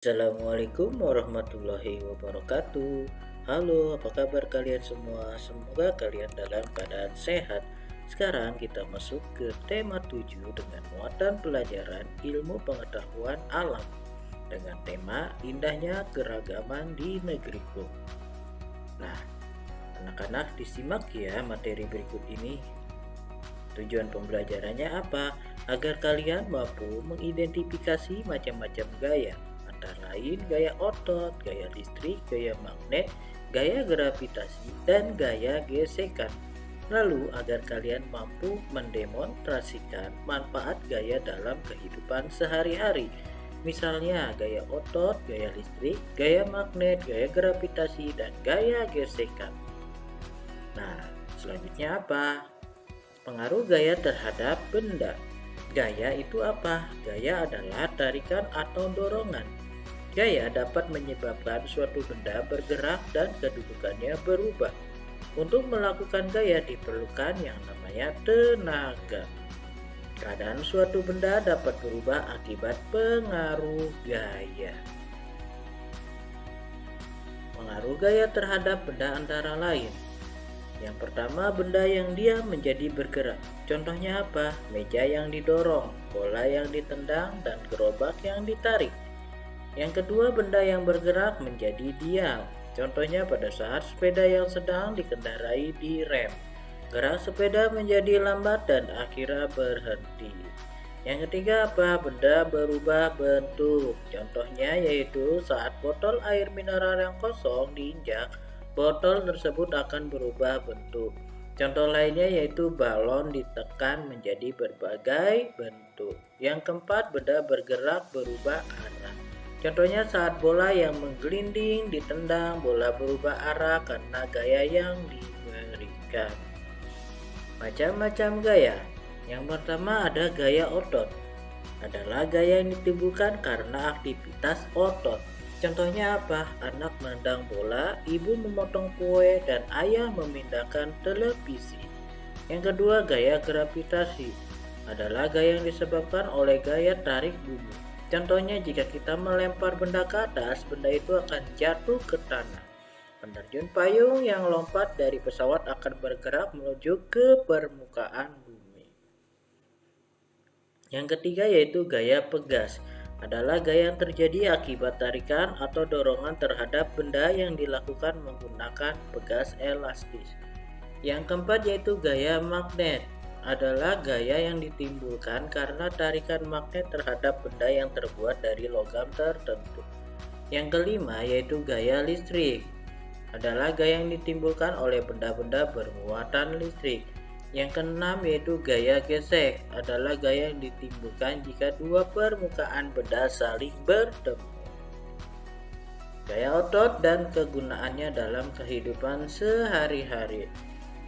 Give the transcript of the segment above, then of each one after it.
Assalamualaikum warahmatullahi wabarakatuh. Halo, apa kabar kalian semua? Semoga kalian dalam keadaan sehat. Sekarang kita masuk ke tema 7 dengan muatan pelajaran ilmu pengetahuan alam dengan tema indahnya keragaman di negeriku. Nah, anak-anak disimak ya materi berikut ini. Tujuan pembelajarannya apa? Agar kalian mampu mengidentifikasi macam-macam gaya, antara lain gaya otot, gaya listrik, gaya magnet, gaya gravitasi, dan gaya gesekan. Lalu agar kalian mampu mendemonstrasikan manfaat gaya dalam kehidupan sehari-hari. Misalnya gaya otot, gaya listrik, gaya magnet, gaya gravitasi, dan gaya gesekan. Nah, selanjutnya apa? Pengaruh gaya terhadap benda. Gaya itu apa? Gaya adalah tarikan atau dorongan. Gaya dapat menyebabkan suatu benda bergerak dan kedudukannya berubah. Untuk melakukan gaya diperlukan yang namanya tenaga. Keadaan suatu benda dapat berubah akibat pengaruh gaya. Pengaruh gaya terhadap benda antara lain. Yang pertama, benda yang diam menjadi bergerak. Contohnya apa? Meja yang didorong, bola yang ditendang, dan gerobak yang ditarik. Yang kedua, benda yang bergerak menjadi diam. Contohnya pada saat sepeda yang sedang dikendarai direm. Gerak sepeda menjadi lambat dan akhirnya berhenti. Yang ketiga apa? Benda berubah bentuk. Contohnya yaitu saat botol air mineral yang kosong diinjak, botol tersebut akan berubah bentuk. Contoh lainnya yaitu balon ditekan menjadi berbagai bentuk. Yang keempat, benda bergerak berubah arah. Contohnya saat bola yang menggelinding ditendang, bola berubah arah karena gaya yang diberikan. Macam-macam gaya. Yang pertama ada gaya otot. Adalah gaya yang ditimbulkan karena aktivitas otot. Contohnya apa? Anak menendang bola, ibu memotong kue, dan ayah memindahkan televisi. Yang kedua, gaya gravitasi. Adalah gaya yang disebabkan oleh gaya tarik bumi. Contohnya jika kita melempar benda ke atas, benda itu akan jatuh ke tanah. Penerjun payung yang lompat dari pesawat akan bergerak menuju ke permukaan bumi. Yang ketiga yaitu gaya pegas. Adalah gaya yang terjadi akibat tarikan atau dorongan terhadap benda yang dilakukan menggunakan pegas elastis. Yang keempat yaitu gaya magnet. Adalah gaya yang ditimbulkan karena tarikan magnet terhadap benda yang terbuat dari logam tertentu. Yang kelima yaitu gaya listrik. Adalah gaya yang ditimbulkan oleh benda-benda bermuatan listrik. Yang keenam yaitu gaya gesek. Adalah gaya yang ditimbulkan jika dua permukaan benda saling bertemu. Gaya otot dan kegunaannya dalam kehidupan sehari-hari.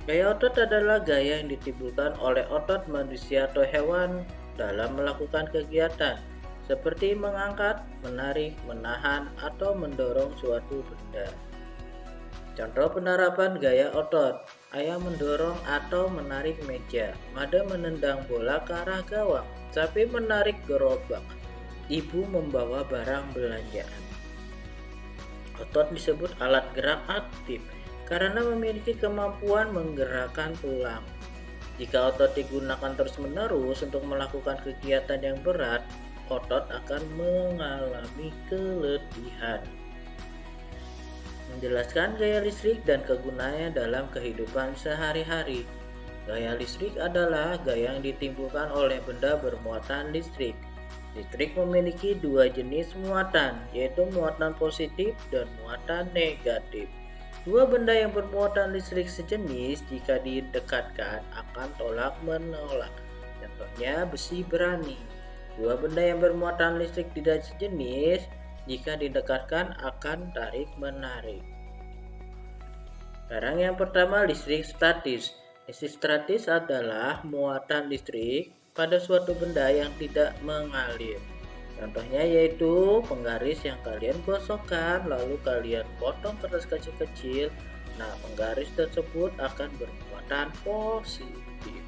Gaya otot adalah gaya yang ditimbulkan oleh otot manusia atau hewan dalam melakukan kegiatan seperti mengangkat, menarik, menahan, atau mendorong suatu benda. Contoh penerapan gaya otot. Ayah mendorong atau menarik meja. Mada menendang bola ke arah gawang. Sapi menarik gerobak. Ibu membawa barang belanjaan. Otot disebut alat gerak aktif karena memiliki kemampuan menggerakkan tulang. Jika otot digunakan terus-menerus untuk melakukan kegiatan yang berat, otot akan mengalami keletihan. Menjelaskan gaya listrik dan kegunaannya dalam kehidupan sehari-hari. Gaya listrik adalah gaya yang ditimbulkan oleh benda bermuatan listrik. Listrik memiliki dua jenis muatan, yaitu muatan positif dan muatan negatif. Dua benda yang bermuatan listrik sejenis jika didekatkan akan tolak-menolak. Contohnya besi berani. Dua benda yang bermuatan listrik tidak sejenis jika didekatkan akan tarik-menarik. Sekarang yang pertama listrik statis. Listrik statis adalah muatan listrik pada suatu benda yang tidak mengalir. Contohnya yaitu penggaris yang kalian gosokkan lalu kalian potong kertas kecil-kecil. Nah, penggaris tersebut akan bermuatan positif.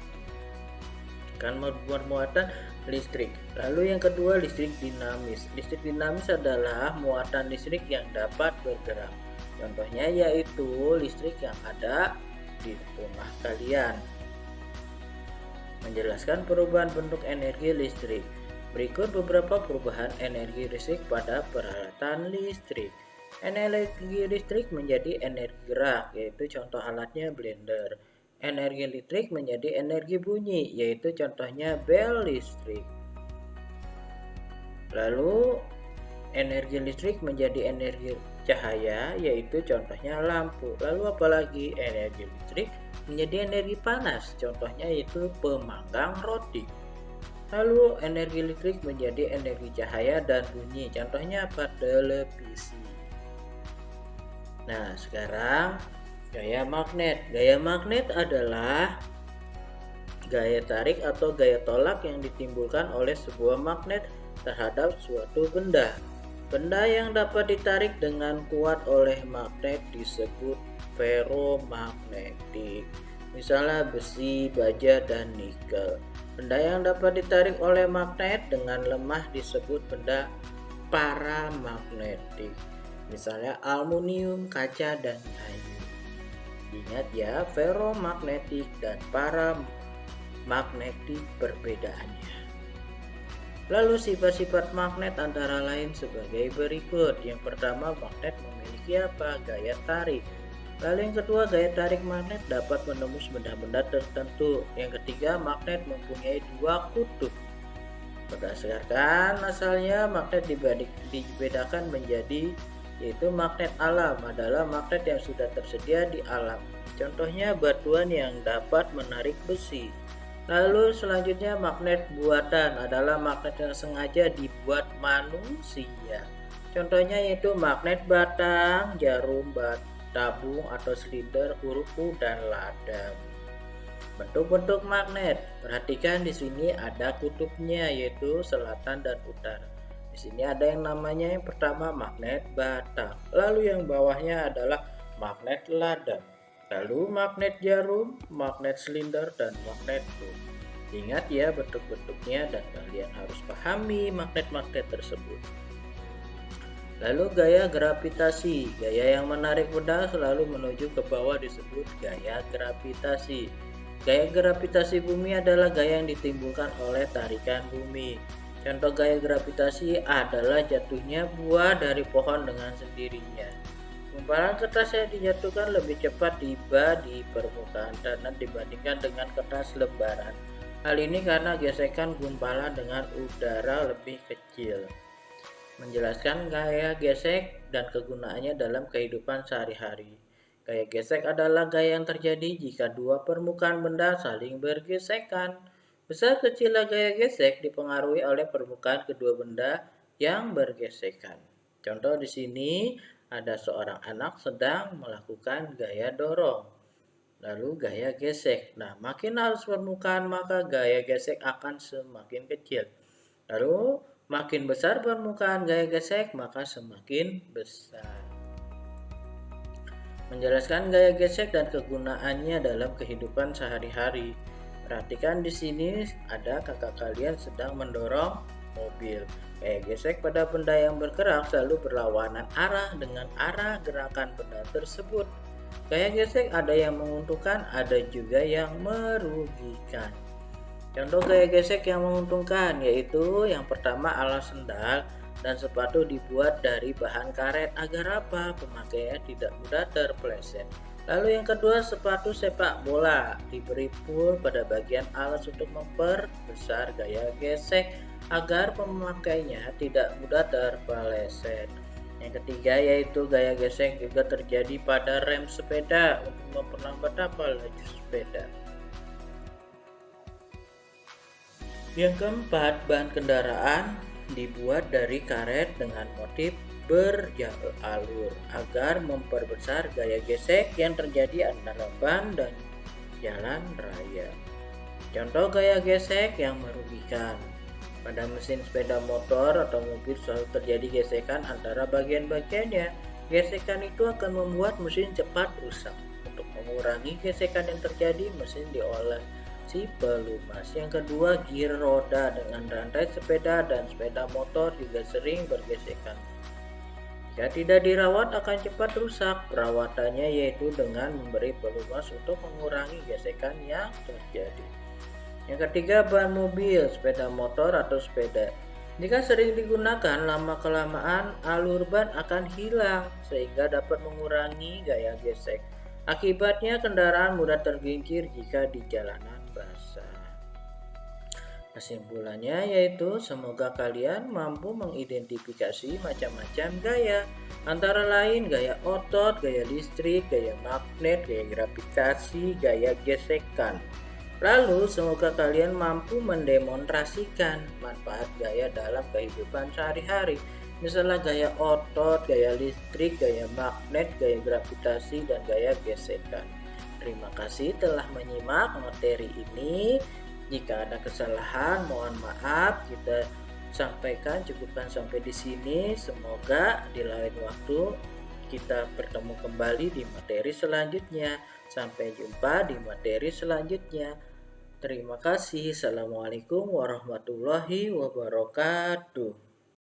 Kan bermuatan listrik. Lalu yang kedua, listrik dinamis. Listrik dinamis adalah muatan listrik yang dapat bergerak. Contohnya yaitu listrik yang ada di rumah kalian. Menjelaskan perubahan bentuk energi listrik. Berikut beberapa perubahan energi listrik pada peralatan listrik. Energi listrik menjadi energi gerak, yaitu contoh alatnya blender. Energi listrik menjadi energi bunyi, yaitu contohnya bel listrik. Lalu energi listrik menjadi energi cahaya, yaitu contohnya lampu. Lalu apalagi energi listrik menjadi energi panas, contohnya yaitu pemanggang roti. Lalu energi listrik menjadi energi cahaya dan bunyi, contohnya apa? Televisi. Nah, sekarang gaya magnet. Gaya magnet adalah gaya tarik atau gaya tolak yang ditimbulkan oleh sebuah magnet terhadap suatu benda. Benda yang dapat ditarik dengan kuat oleh magnet disebut ferromagnetik. Misalnya besi, baja, dan nikel. Benda yang dapat ditarik oleh magnet dengan lemah disebut benda paramagnetik. Misalnya aluminium, kaca, dan kayu. Ingat ya, ferromagnetik dan paramagnetik perbedaannya. Lalu sifat-sifat magnet antara lain sebagai berikut. Yang pertama, magnet memiliki apa? Gaya tarik. Lalu yang kedua, gaya tarik magnet dapat menembus benda-benda tertentu. Yang ketiga, magnet mempunyai dua kutub. Berdasarkan asalnya, magnet dibedakan menjadi, yaitu magnet alam adalah magnet yang sudah tersedia di alam. Contohnya batuan yang dapat menarik besi. Lalu selanjutnya magnet buatan adalah magnet yang sengaja dibuat manusia. Contohnya yaitu magnet batang, jarum, tabung atau silinder, huruf U dan ladang. Bentuk-bentuk magnet. Perhatikan di sini ada kutubnya yaitu selatan dan utara. Di sini ada yang namanya yang pertama magnet batang. Lalu yang bawahnya adalah magnet ladang. Lalu magnet jarum, magnet silinder, dan magnet drum. Ingat ya bentuk-bentuknya dan kalian harus pahami magnet-magnet tersebut. Lalu gaya gravitasi. Gaya yang menarik benda selalu menuju ke bawah disebut gaya gravitasi. Gaya gravitasi bumi adalah gaya yang ditimbulkan oleh tarikan bumi. Contoh gaya gravitasi adalah jatuhnya buah dari pohon dengan sendirinya. Gumpalan kertas yang dijatuhkan lebih cepat tiba di permukaan tanah dibandingkan dengan kertas lembaran. Hal ini karena gesekan gumpalan dengan udara lebih kecil. Menjelaskan gaya gesek dan kegunaannya dalam kehidupan sehari-hari. Gaya gesek adalah gaya yang terjadi jika dua permukaan benda saling bergesekan. Besar kecilnya gaya gesek dipengaruhi oleh permukaan kedua benda yang bergesekan. Contoh di sini ada seorang anak sedang melakukan gaya dorong. Lalu gaya gesek. Nah, makin halus permukaan maka gaya gesek akan semakin kecil. Lalu makin besar permukaan gaya gesek maka semakin besar. Menjelaskan gaya gesek dan kegunaannya dalam kehidupan sehari-hari. Perhatikan di sini ada kakak kalian sedang mendorong mobil. Gaya gesek pada benda yang bergerak selalu berlawanan arah dengan arah gerakan benda tersebut. Gaya gesek ada yang menguntungkan, ada juga yang merugikan. Contoh gaya gesek yang menguntungkan yaitu yang pertama alas sendal dan sepatu dibuat dari bahan karet agar apa? Pemakainya tidak mudah terpeleset. Lalu yang kedua, sepatu sepak bola diberi pul pada bagian alas untuk memperbesar gaya gesek agar pemakainya tidak mudah terpeleset. Yang ketiga yaitu gaya gesek juga terjadi pada rem sepeda untuk memperlambat laju sepeda. Yang keempat, ban kendaraan dibuat dari karet dengan motif berjalur agar memperbesar gaya gesek yang terjadi antara ban dan jalan raya. Contoh gaya gesek yang merugikan. Pada mesin sepeda motor atau mobil selalu terjadi gesekan antara bagian-bagiannya. Gesekan itu akan membuat mesin cepat rusak. Untuk mengurangi gesekan yang terjadi, mesin diolah si pelumas. Yang kedua, gir roda dengan rantai sepeda dan sepeda motor juga sering bergesekan. Jika tidak dirawat akan cepat rusak. Perawatannya yaitu dengan memberi pelumas untuk mengurangi gesekan yang terjadi. Yang ketiga, ban mobil, sepeda motor atau sepeda. Jika sering digunakan, lama-kelamaan alur ban akan hilang sehingga dapat mengurangi gaya gesek. Akibatnya kendaraan mudah tergelincir jika di jalanan basah. Kesimpulannya yaitu semoga kalian mampu mengidentifikasi macam-macam gaya, antara lain gaya otot, gaya listrik, gaya magnet, gaya gravitasi, gaya gesekan. Lalu semoga kalian mampu mendemonstrasikan manfaat gaya dalam kehidupan sehari-hari. Misalnya gaya otot, gaya listrik, gaya magnet, gaya gravitasi, dan gaya gesekan. Terima kasih telah menyimak materi ini. Jika ada kesalahan, mohon maaf. Kita cukupkan sampai di sini. Semoga di lain waktu kita bertemu kembali di materi selanjutnya. Sampai jumpa di materi selanjutnya. Terima kasih. Assalamualaikum warahmatullahi wabarakatuh.